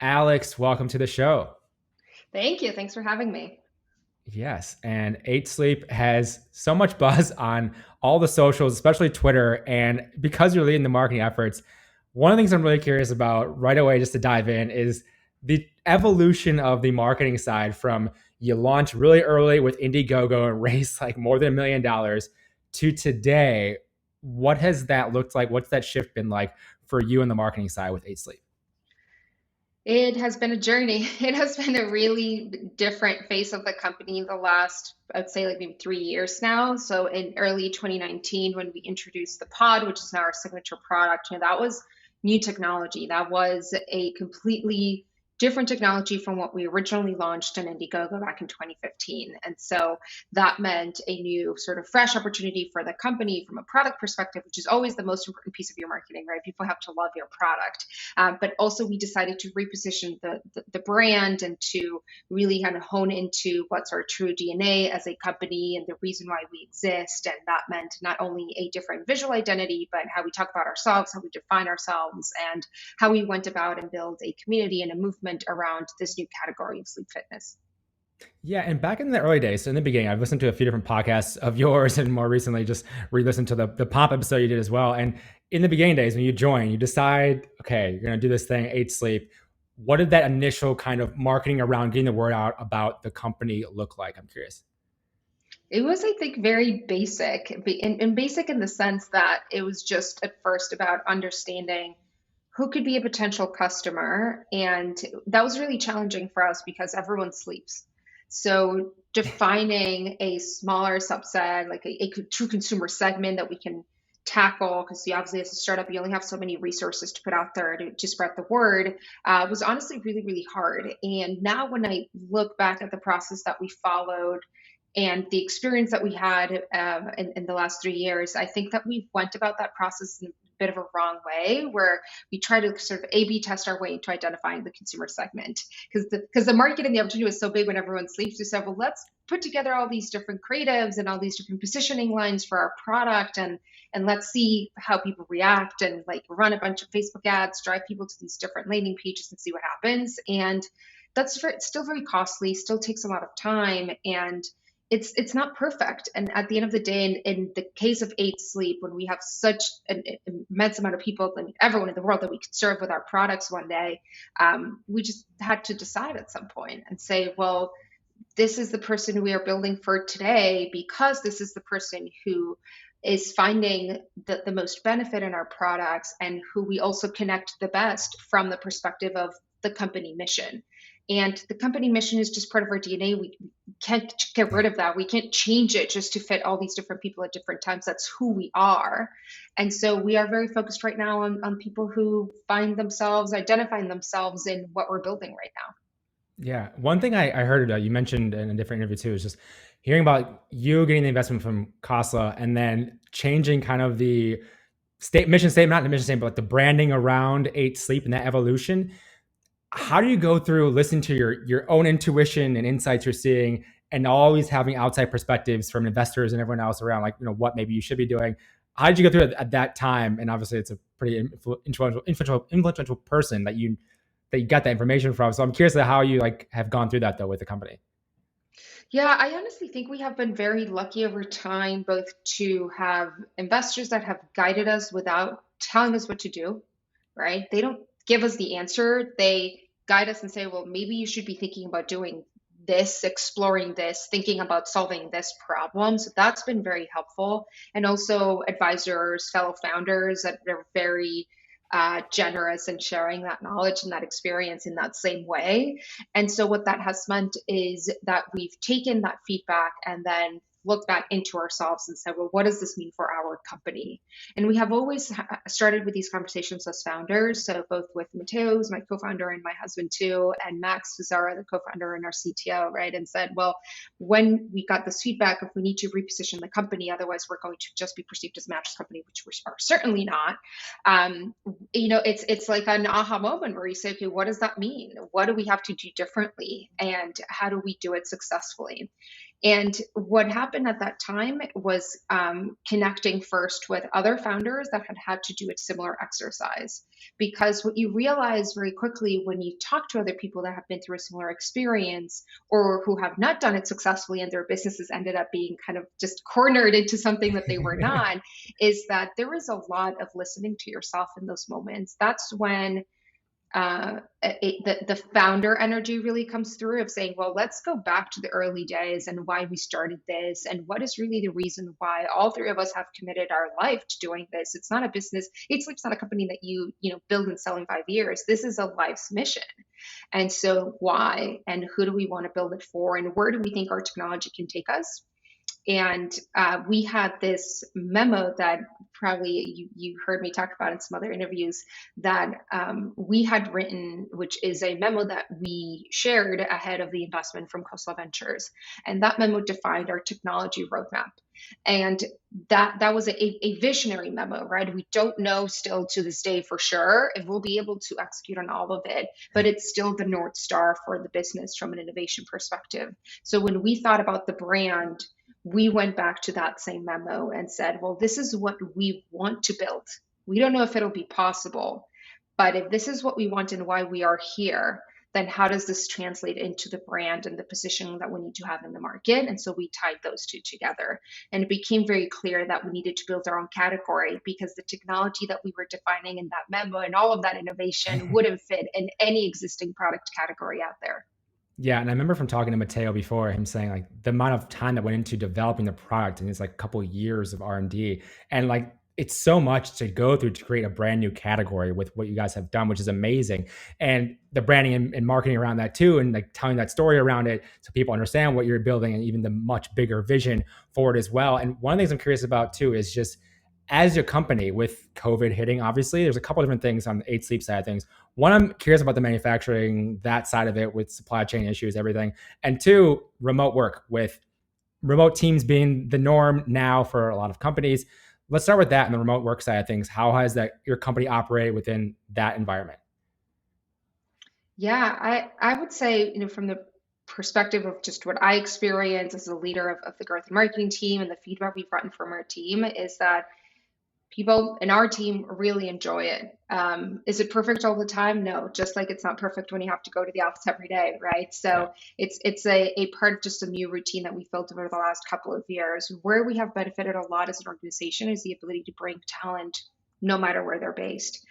Alex, welcome to the show. Thank you. Thanks for having me. Yes, and 8 Sleep has so much buzz on all the socials, especially Twitter. And because you're leading the marketing efforts, one of the things I'm really curious about right away, just to dive in, is the evolution of the marketing side from you launch really early with Indiegogo and raise like more than $1 million to today. What has that looked like? What's that shift been like for you in the marketing side with 8 Sleep? It has been a journey. It has been a really different face of the company the last, I'd say, like maybe 3 years now. So in early 2019, when we introduced the pod, which is now our signature product, that was new technology. That was a completely different technology from what we originally launched in Indiegogo back in 2015. And so that meant a new sort of fresh opportunity for the company from a product perspective, which is always the most important piece of your marketing, right? People have to love your product. But also, we decided to reposition the brand and to really kind of hone into what's our true DNA as a company and the reason why we exist. And that meant not only a different visual identity, but how we talk about ourselves, how we define ourselves, and how we went about and build a community and a movement around this new category of sleep fitness. Yeah, and back in the early days, so in the beginning, I've listened to a few different podcasts of yours, and more recently, just re-listened to the pop episode you did as well. And in the beginning days, when you join, you decide, okay, you're going to do this thing, 8 Sleep. What did that initial kind of marketing around getting the word out about the company look like? I'm curious. It was, I think, very basic, and basic in the sense that it was just at first about understanding who could be a potential customer. And that was really challenging for us because everyone sleeps. So defining a smaller subset, like a true consumer segment that we can tackle, because you obviously as a startup, you only have so many resources to put out there to spread the word, was honestly really, really hard. And now when I look back at the process that we followed and the experience that we had in the last 3 years, I think that we went about that process in a bit of a wrong way, where we try to sort of A/B test our way into identifying the consumer segment, because the market and the opportunity was so big when everyone sleeps. We said, well, let's put together all these different creatives and all these different positioning lines for our product, and let's see how people react, and like run a bunch of Facebook ads, drive people to these different landing pages and see what happens. And still very costly, still takes a lot of time, and it's not perfect. And at the end of the day, in the case of 8 Sleep, when we have such an immense amount of people, I mean, everyone in the world that we could serve with our products one day, we just had to decide at some point and say, well, this is the person we are building for today, because this is the person who is finding the most benefit in our products, and who we also connect the best from the perspective of the company mission. And the company mission is just part of our DNA. We can't get rid of that. We can't change it just to fit all these different people at different times. That's who we are. And so we are very focused right now on people who find themselves, identifying themselves in what we're building right now. Yeah, one thing I heard you mentioned in a different interview too is just hearing about you getting the investment from Kasla and then changing kind of the mission statement, not the mission statement, but like the branding around 8 Sleep and that evolution. How do you go through listening to your own intuition and insights you're seeing, and always having outside perspectives from investors and everyone else around, like, what maybe you should be doing? How did you go through it at that time? And obviously, it's a pretty influential person that you got that information from. So I'm curious to how you like have gone through that though with the company. Yeah, I honestly think we have been very lucky over time, both to have investors that have guided us without telling us what to do, right? They don't give us the answer. They guide us and say, well, maybe you should be thinking about doing this, exploring this, thinking about solving this problem. So that's been very helpful. And also advisors, fellow founders that are very generous in sharing that knowledge and that experience in that same way. And so, what that has meant is that we've taken that feedback and then looked back into ourselves and said, well, what does this mean for our company? And we have always started with these conversations as founders. So, both with Mateo, who's my co founder, and my husband too, and Max Fusara, the co founder and our CTO, right? And said, well, when we got this feedback, if we need to reposition the company, otherwise we're going to just be perceived as a mattress company, which we are certainly not. It's like an aha moment where you say, okay, what does that mean? What do we have to do differently, and how do we do it successfully? And what happened at that time was connecting first with other founders that had had to do a similar exercise. Because what you realize very quickly when you talk to other people that have been through a similar experience or who have not done it successfully and their businesses ended up being kind of just cornered into something that they were not, is that there is a lot of listening to yourself in those moments. That's when the founder energy really comes through of saying, well, let's go back to the early days and why we started this and what is really the reason why all three of us have committed our life to doing this. It's not a business. It's not a company that you build and sell in 5 years. This is a life's mission. And so why and who do we want to build it for and where do we think our technology can take us? And we had this memo that probably you heard me talk about in some other interviews that we had written, which is a memo that we shared ahead of the investment from Coastal Ventures. And that memo defined our technology roadmap. And that was a visionary memo, right? We don't know still to this day for sure if we'll be able to execute on all of it, but it's still the North Star for the business from an innovation perspective. So when we thought about the brand, we went back to that same memo and said, well, this is what we want to build. We don't know if it'll be possible, but if this is what we want and why we are here, then how does this translate into the brand and the positioning that we need to have in the market? And so we tied those two together. And it became very clear that we needed to build our own category because the technology that we were defining in that memo and all of that innovation wouldn't fit in any existing product category out there. Yeah, and I remember from talking to Matteo before, him saying like the amount of time that went into developing the product, and it's like a couple of years of R&D, and like it's so much to go through to create a brand new category with what you guys have done, which is amazing. And the branding and marketing around that too, and like telling that story around it so people understand what you're building and even the much bigger vision for it as well. And one of the things I'm curious about too is just as your company with COVID hitting, obviously, there's a couple of different things on the Eight Sleep side of things. One, I'm curious about the manufacturing, that side of it with supply chain issues, everything. And two, remote work with remote teams being the norm now for a lot of companies. Let's start with that and the remote work side of things. How has that your company operated within that environment? Yeah, I would say, from the perspective of just what I experience as a leader of the growth and marketing team and the feedback we've gotten from our team is that people in our team really enjoy it. Is it perfect all the time? No, just like it's not perfect when you have to go to the office every day, right? Yeah. So it's a part of just a new routine that we've built over the last couple of years. Where we have benefited a lot as an organization is the ability to bring talent no matter where they're based.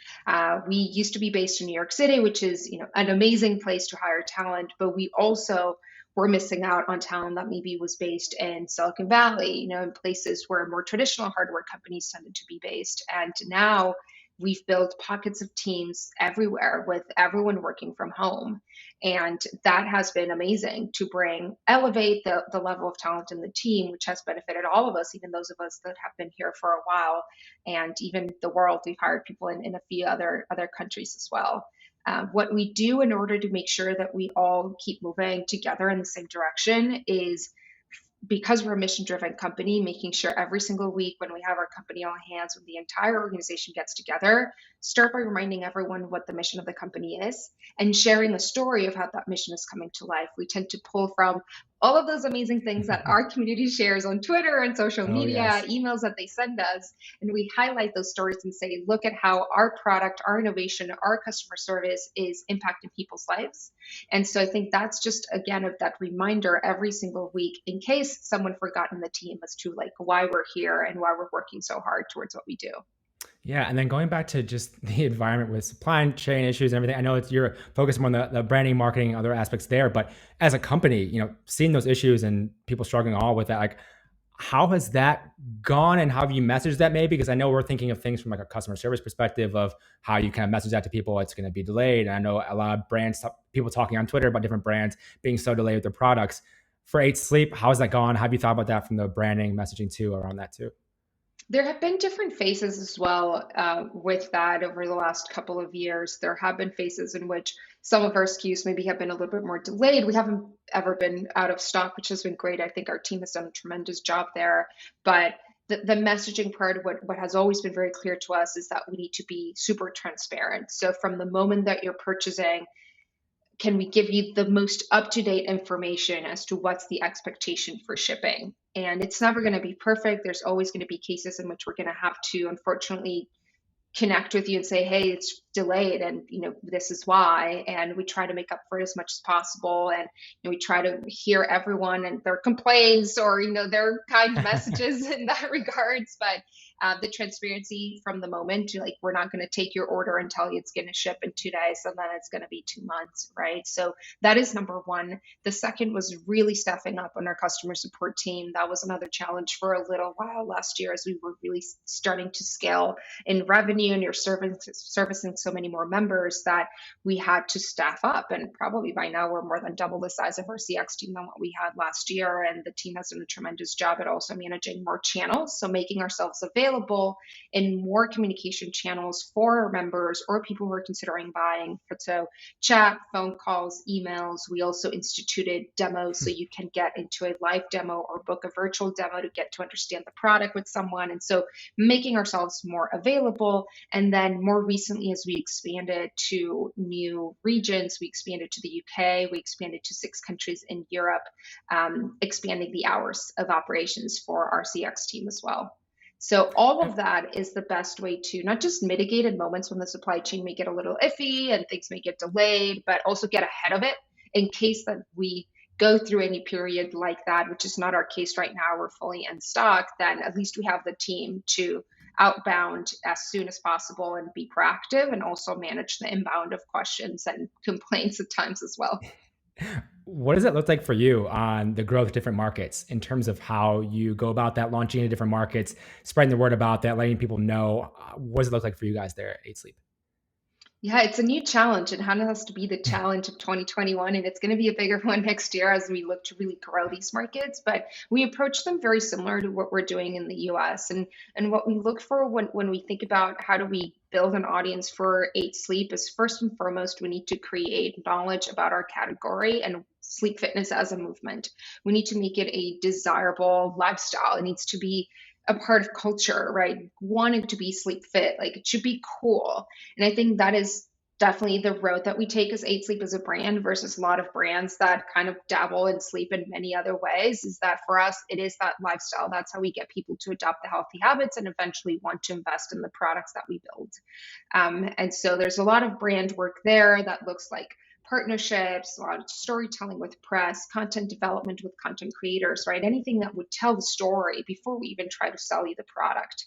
We used to be based in New York City, which is an amazing place to hire talent, but we also were missing out on talent that maybe was based in Silicon Valley, in places where more traditional hardware companies tended to be based. And now we've built pockets of teams everywhere with everyone working from home. And that has been amazing to elevate the level of talent in the team, which has benefited all of us, even those of us that have been here for a while, and even the world. We've hired people in a few other countries as well. What we do in order to make sure that we all keep moving together in the same direction is, because we're a mission driven company, making sure every single week when we have our company all hands, when the entire organization gets together, start by reminding everyone what the mission of the company is and sharing a story of how that mission is coming to life. We tend to pull from all of those amazing things that our community shares on Twitter and social Oh, media, yes. emails that they send us, and we highlight those stories and say, look at how our product, our innovation, our customer service is impacting people's lives. And so I think that's just, again, of that reminder every single week in case someone forgot in the team as to like why we're here and why we're working so hard towards what we do. Yeah, and then going back to just the environment with supply chain issues and everything, I know it's you're focused more on the branding, marketing, other aspects there, but as a company, seeing those issues and people struggling all with that, like how has that gone and how have you messaged that maybe? Because I know we're thinking of things from like a customer service perspective of how you kind of message that to people, it's going to be delayed. And I know a lot of brands, people talking on Twitter about different brands being so delayed with their products. For Eight Sleep, how has that gone? Have you thought about that from the branding messaging too around that too? There have been different phases as well with that over the last couple of years. There have been phases in which some of our SKUs maybe have been a little bit more delayed. We haven't ever been out of stock, which has been great. I think our team has done a tremendous job there. But the messaging part, what has always been very clear to us is that we need to be super transparent. So from the moment that you're purchasing can we give you the most up-to-date information as to what's the expectation for shipping? And it's never going to be perfect. There's always going to be cases in which we're going to have to, unfortunately, connect with you and say, hey, it's delayed, and this is why. And we try to make up for it as much as possible. And we try to hear everyone and their complaints, or their kind messages in that regards. But the transparency from the moment, like, we're not going to take your order and tell you it's going to ship in 2 days and then it's going to be 2 months, right? So that is number one. The second was really staffing up on our customer support team. That was another challenge for a little while last year, as we were really starting to scale in revenue, and you're servicing so many more members, that we had to staff up. And probably by now we're more than double the size of our CX team than what we had last year. And the team has done a tremendous job at also managing more channels. So making ourselves available in more communication channels for our members or people who are considering buying. So chat, phone calls, emails. We also instituted demos, so you can get into a live demo or book a virtual demo to get to understand the product with someone. And so making ourselves more available. And then more recently, as we expanded to new regions, we expanded to the UK, we expanded to 6 countries in Europe, expanding the hours of operations for our CX team as well. So all of that is the best way to not just mitigate in moments when the supply chain may get a little iffy and things may get delayed, but also get ahead of it in case that we go through any period like that, which is not our case right now. We're fully in stock. Then at least we have the team to outbound as soon as possible and be proactive, and also manage the inbound of questions and complaints at times as well. What does it look like for you on the growth of different markets in terms of how you go about that, launching into different markets, spreading the word about that, letting people know? What does it look like for you guys there at 8 Sleep? Yeah, it's a new challenge, and HANA has to be the challenge of 2021, and it's going to be a bigger one next year as we look to really grow these markets. But we approach them very similar to what we're doing in the US. And what we look for when we think about how do we build an audience for 8 Sleep is, first and foremost, we need to create knowledge about our category and sleep fitness as a movement. We need to make it a desirable lifestyle. It needs to be a part of culture, right? Wanting to be sleep fit, like, it should be cool. And I think that is definitely the road that we take as 8 Sleep as a brand versus a lot of brands that kind of dabble in sleep in many other ways. Is that for us, it is that lifestyle. That's how we get people to adopt the healthy habits and eventually want to invest in the products that we build. And so there's a lot of brand work there that looks like partnerships, a lot of storytelling with press, content development with content creators, right? Anything that would tell the story before we even try to sell you the product.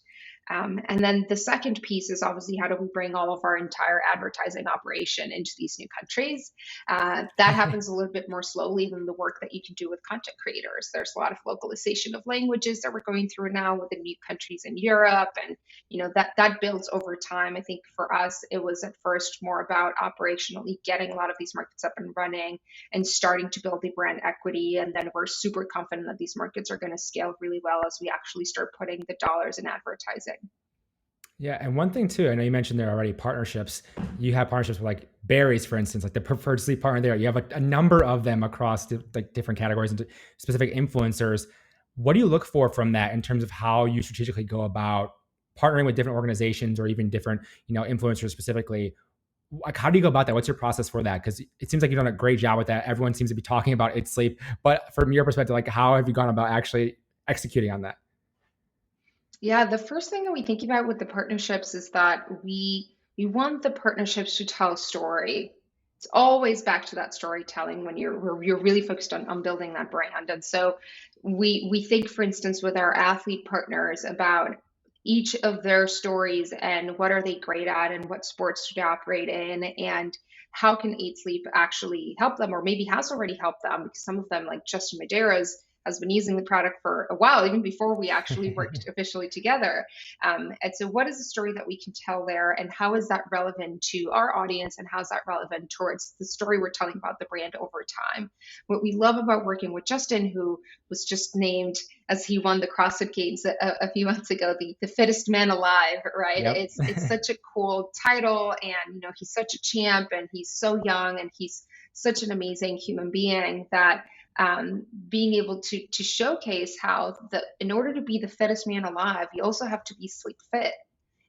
And then the second piece is obviously, how do we bring all of our entire advertising operation into these new countries? That happens a little bit more slowly than the work that you can do with content creators. There's a lot of localization of languages that we're going through now with the new countries in Europe, and that builds over time. I think for us, it was at first more about operationally getting a lot of these markets up and running and starting to build the brand equity. And then we're super confident that these markets are going to scale really well as we actually start putting the dollars in advertising. Yeah, and one thing too, I know you mentioned there already partnerships. You have partnerships with like Barry's, for instance, like the preferred sleep partner there. You have a number of them across like different categories and specific influencers. What do you look for from that in terms of how you strategically go about partnering with different organizations or even different, influencers specifically? Like, how do you go about that? What's your process for that? Because it seems like you've done a great job with that. Everyone seems to be talking about It's Sleep, but from your perspective, like, how have you gone about actually executing on that? Yeah, the first thing that we think about with the partnerships is that we want the partnerships to tell a story. It's always back to that storytelling when you're really focused on building that brand. And so we think, for instance, with our athlete partners, about each of their stories and what are they great at and what sports should they operate in, and how can 8 Sleep actually help them, or maybe has already helped them, because some of them, like Justin Medeiros, has been using the product for a while, even before we actually worked officially together. And so what is the story that we can tell there, and how is that relevant to our audience, and how is that relevant towards the story we're telling about the brand over time? What we love about working with Justin, who was just named, as he won the CrossFit Games a few months ago, the fittest man alive, right? Yep. It's such a cool title, and he's such a champ, and he's so young, and he's such an amazing human being that being able to showcase how in order to be the fittest man alive, you also have to be sleep fit.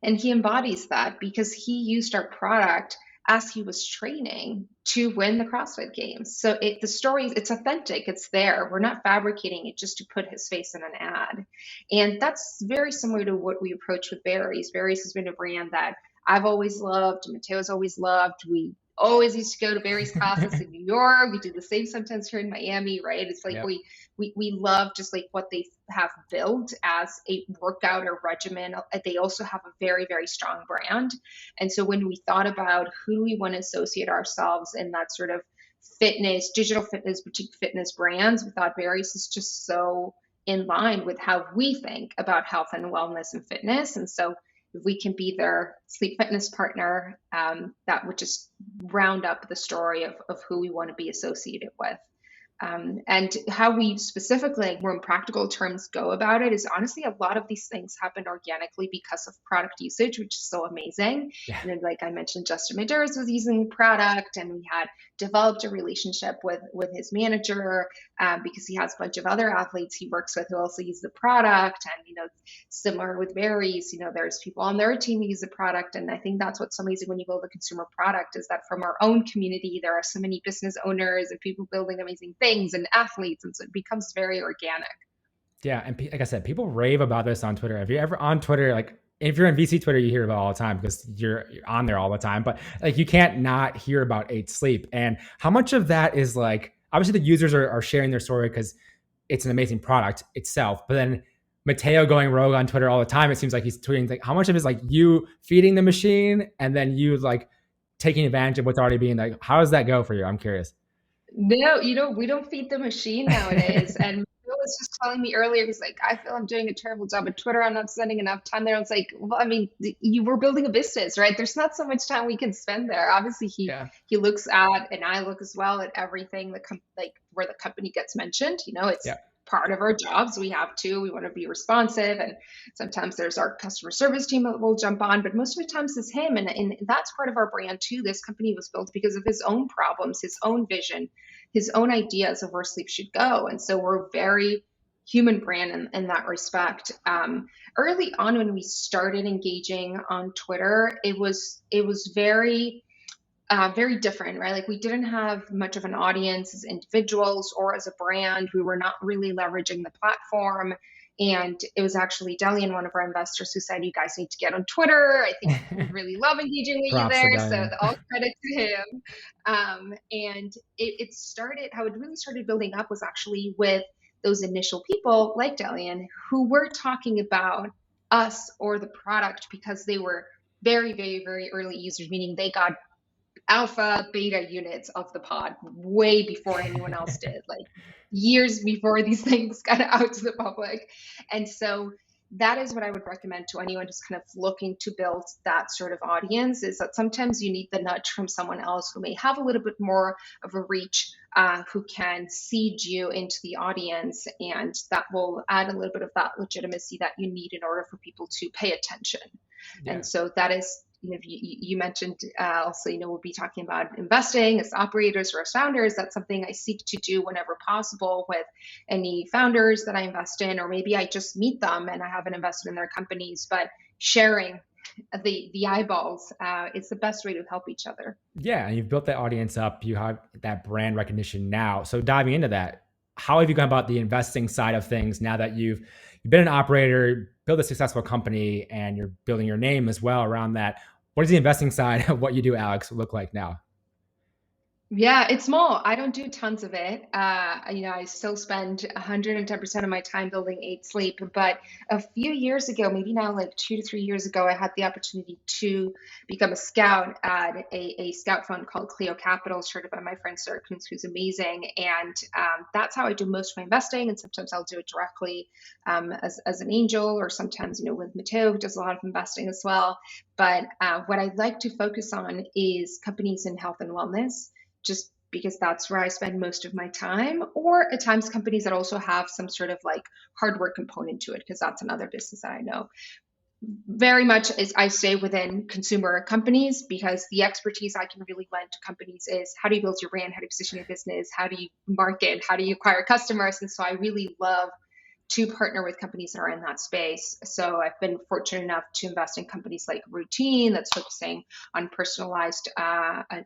And he embodies that because he used our product as he was training to win the CrossFit Games. So the story, it's authentic, it's there. We're not fabricating it just to put his face in an ad. And that's very similar to what we approach with Barry's. Barry's has been a brand that I've always loved, Mateo's always loved. We always used to go to Barry's classes in New York. We do the same sometimes here in Miami, right? It's like Yep. we love just like what they have built as a workout or regimen. They also have a very, very strong brand. And so when we thought about who do we want to associate ourselves in that sort of fitness, digital fitness, boutique fitness brands, we thought Barry's is just so in line with how we think about health and wellness and fitness. And so if we can be their sleep fitness partner, that would just round up the story of who we want to be associated with. And how we specifically, like, more in practical terms, go about it is honestly a lot of these things happen organically because of product usage, which is so amazing. Yeah. And then, like I mentioned, Justin Medeiros was using the product, and we had developed a relationship with his manager because he has a bunch of other athletes he works with who also use the product. And similar with Barry's, there's people on their team who use the product, and I think that's what's so amazing when you build a consumer product is that from our own community, there are so many business owners and people building amazing things and athletes, and so it becomes very organic. Yeah, and like I said, people rave about this on Twitter. If you're ever on Twitter, like if you're in VC Twitter, you hear about it all the time because you're on there all the time. But like you can't not hear about 8 Sleep. And how much of that is like obviously the users are sharing their story because it's an amazing product itself. But then Mateo going rogue on Twitter all the time, it seems like he's tweeting like how much of it is like you feeding the machine and then you like taking advantage of what's already being like. How does that go for you? I'm curious. No, we don't feed the machine nowadays. And Bill was just telling me earlier, he's like, I feel I'm doing a terrible job at Twitter. I'm not spending enough time there. I was like, well, I mean, you were building a business, right? There's not so much time we can spend there. Obviously, Yeah. he looks at, and I look as well at everything like where the company gets mentioned. It's Yeah. part of our jobs. We want to be responsive, and sometimes there's our customer service team that will jump on, but most of the times it's him, and that's part of our brand too. This company was built because of his own problems, his own vision, his own ideas of where sleep should go. And so we're very human brand in that respect. Early on when we started engaging on Twitter, it was very very different, right? Like we didn't have much of an audience as individuals or as a brand. We were not really leveraging the platform. And it was actually Delian, one of our investors, who said, you guys need to get on Twitter. I think we really love engaging with you Props to there. Delian. So all credit to him. And it started, how it really started building up was actually with those initial people like Delian who were talking about us or the product because they were very, very, very early users, meaning they got alpha beta units of the pod way before anyone else did, like years before these things got out to the public. And so that is what I would recommend to anyone who's kind of looking to build that sort of audience, is that sometimes you need the nudge from someone else who may have a little bit more of a reach, who can seed you into the audience, and that will add a little bit of that legitimacy that you need in order for people to pay attention. Yeah. And so that is, you mentioned also, we'll be talking about investing as operators or as founders. That's something I seek to do whenever possible with any founders that I invest in, or maybe I just meet them and I haven't invested in their companies, but sharing the eyeballs is the best way to help each other. Yeah, and you've built that audience up. You have that brand recognition now. So diving into that, how have you gone about the investing side of things now that you've been an operator, built a successful company, and you're building your name as well around that? What does the investing side of what you do, Alex, look like now? Yeah, it's small. I don't do tons of it. I still spend 110% of my time building 8 Sleep. But a few years ago, maybe now like 2 to 3 years ago, I had the opportunity to become a scout at a scout fund called Clio Capital, started by my friend Sarah Kuntz, who's amazing. And that's how I do most of my investing. And sometimes I'll do it directly as an angel, or sometimes, with Mateo, who does a lot of investing as well. But what I'd like to focus on is companies in health and wellness, just because that's where I spend most of my time, or at times companies that also have some sort of like hard work component to it, because that's another business that I know. Very much is I stay within consumer companies, because the expertise I can really lend to companies is how do you build your brand, how do you position your business, how do you market, how do you acquire customers. And so I really love to partner with companies that are in that space. So I've been fortunate enough to invest in companies like Routine, that's focusing on personalized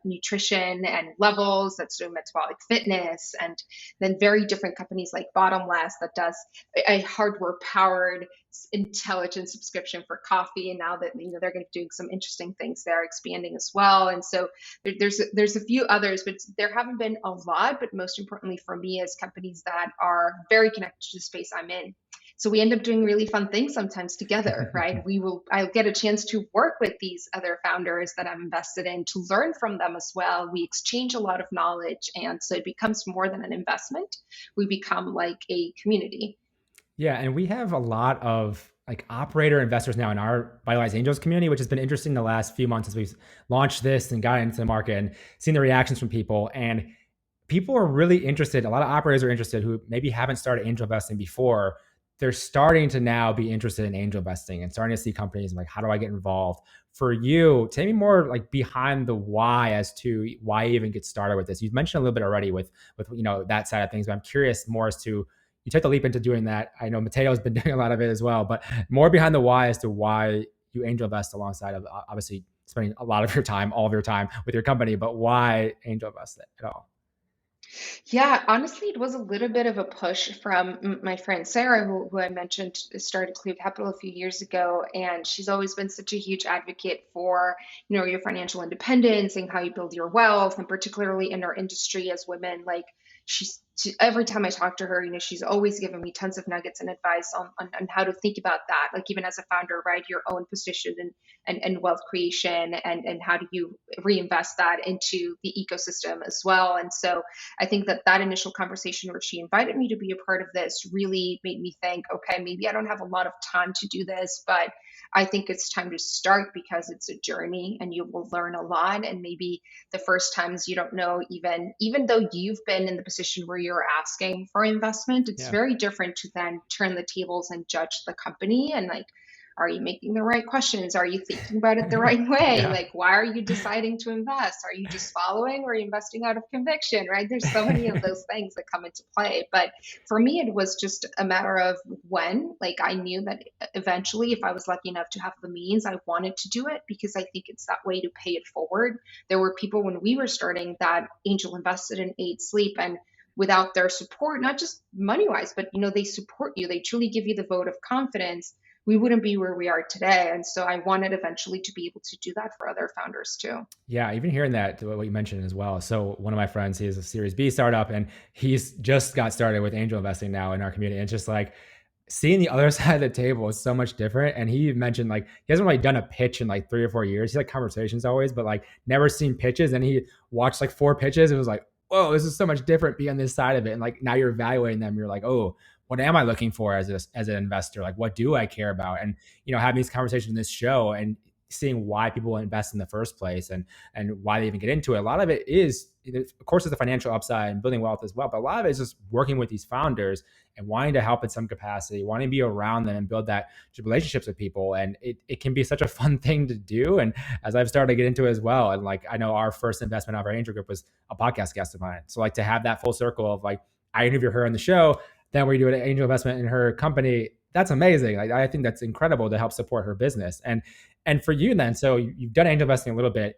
nutrition and levels, that's doing metabolic fitness, and then very different companies like Bottomless that does a hardware powered intelligent subscription for coffee. And now that they're going to be doing some interesting things there, expanding as well. And so there's a few others, but there haven't been a lot. But most importantly for me is companies that are very connected to the space I'm in. So we end up doing really fun things sometimes together, right? I'll get a chance to work with these other founders that I'm invested in, to learn from them as well. We exchange a lot of knowledge, and so it becomes more than an investment. We become like a community. Yeah, and we have a lot of like operator investors now in our Vitalize Angels community, which has been interesting the last few months as we've launched this and got into the market and seen the reactions from people. And people are really interested. A lot of operators are interested who maybe haven't started angel investing before. They're starting to now be interested in angel investing and starting to see companies like, how do I get involved? For you, tell me more like behind the why as to why you even get started with this. You've mentioned a little bit already with that side of things, but I'm curious more as to you took the leap into doing that. I know Mateo's been doing a lot of it as well, but more behind the why as to why you angel invest alongside of obviously spending a lot of your time, all of your time with your company, but why angel invest at all? Yeah, honestly, it was a little bit of a push from my friend Sarah, who I mentioned started Clear Capital a few years ago, and she's always been such a huge advocate for, your financial independence and how you build your wealth, and particularly in our industry as women. Like every time I talk to her, she's always given me tons of nuggets and advice on how to think about that. Like even as a founder, right, your own position and wealth creation, and how do you reinvest that into the ecosystem as well. And so I think that initial conversation where she invited me to be a part of this really made me think, okay, maybe I don't have a lot of time to do this, but I think it's time to start because it's a journey and you will learn a lot. And maybe the first times you don't know, even though you've been in the position where you're asking for investment, it's Yeah. very different to then turn the tables and judge the company and like, are you making the right questions? Are you thinking about it the right way? Yeah. Like, why are you deciding to invest? Are you just following, or are you investing out of conviction, right? There's so many of those things that come into play. But for me, it was just a matter of when. Like, I knew that eventually, if I was lucky enough to have the means, I wanted to do it because I think it's that way to pay it forward. There were people when we were starting that angel invested in Ate Sleep, and without their support, not just money wise, but they support you, they truly give you the vote of confidence, we wouldn't be where we are today. And so I wanted eventually to be able to do that for other founders too. Yeah, even hearing that, what you mentioned as well. So one of my friends, he has a Series B startup, and he's just got started with angel investing now in our community. And it's just like seeing the other side of the table is so much different. And he mentioned like he hasn't really done a pitch in like 3 or 4 years. He's like conversations always, but like never seen pitches. And he watched like 4 pitches and was like, whoa, this is so much different being on this side of it. And like now you're evaluating them. You're like, oh, what am I looking for as an investor? Like, what do I care about? And having these conversations in this show and seeing why people invest in the first place and why they even get into it. A lot of it is, of course, it's the financial upside and building wealth as well, but a lot of it is just working with these founders and wanting to help in some capacity, wanting to be around them and build that relationships with people. And it can be such a fun thing to do. And as I've started to get into it as well, and like I know our first investment of our angel group was a podcast guest of mine. So like to have that full circle of like I interview her on the show, then we do an angel investment in her company. That's amazing. Like I think that's incredible to help support her business. And for you then, so you've done angel investing a little bit.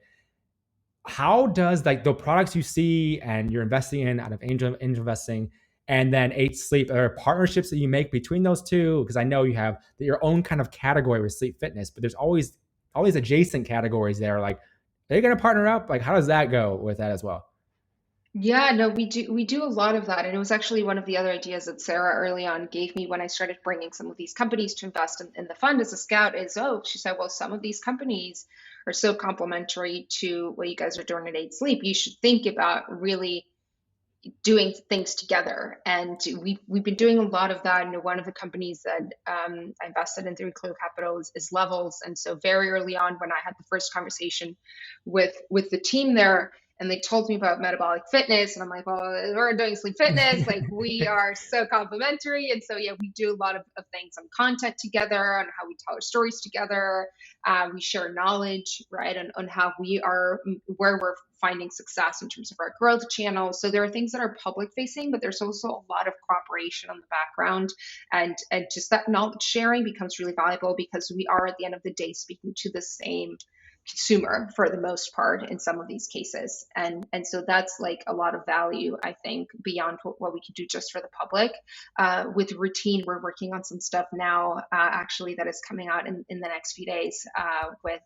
How does like the products you see and you're investing in out of angel investing and then Ate Sleep, are there partnerships that you make between those two? Because I know you have your own kind of category with sleep fitness, but there's always all these adjacent categories there. Like, are you going to partner up? Like, how does that go with that as well? Yeah, no, we do a lot of that, and it was actually one of the other ideas that Sarah early on gave me when I started bringing some of these companies to invest in the fund as a scout. Is, oh, she said, well, some of these companies are so complementary to what you guys are doing at Eight Sleep. You should think about really doing things together. And we've been doing a lot of that. And one of the companies that I invested in through Clear Capital is Levels. And so very early on, when I had the first conversation with the team there, and they told me about metabolic fitness, and I'm like, well, we're doing sleep fitness, like we are so complementary. And so yeah, we do a lot of things on content together, on how we tell our stories together. We share knowledge, right, on how we are, where we're finding success in terms of our growth channels. So there are things that are public facing, but there's also a lot of cooperation on the background, and just that knowledge sharing becomes really valuable because we are at the end of the day speaking to the same consumer for the most part in some of these cases. And so that's like a lot of value, I think, beyond what we could do just for the public. With routine, we're working on some stuff now, actually, that is coming out in the next few days, with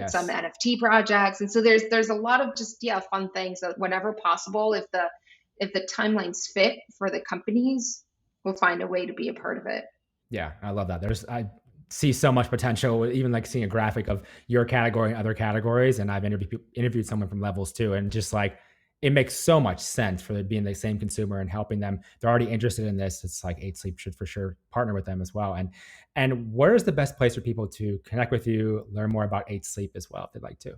some Yes. NFT projects. And so there's a lot of just, yeah, fun things that whenever possible, if the timelines fit for the companies, we'll find a way to be a part of it. Yeah, I love that. I see so much potential, even like seeing a graphic of your category and other categories. And I've interviewed someone from Levels too, and just like it makes so much sense for being the same consumer and helping them. They're already interested in this. It's like 8 Sleep should for sure partner with them as well. And where is the best place for people to connect with you, learn more about 8 Sleep as well if they'd like to?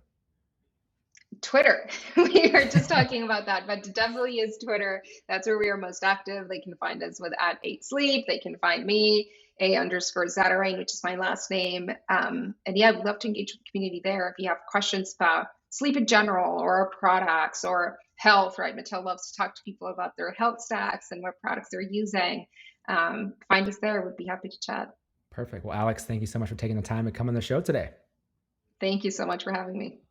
Twitter. We were just talking about that, but definitely is Twitter. That's where we are most active. They can find us with @8sleep. They can find me, A_Zatarain, which is my last name. And yeah, we'd love to engage with the community there. If you have questions about sleep in general or our products or health, right? Mattel loves to talk to people about their health stacks and what products they're using. Find us there. We'd be happy to chat. Perfect. Well, Alex, thank you so much for taking the time to come on the show today. Thank you so much for having me.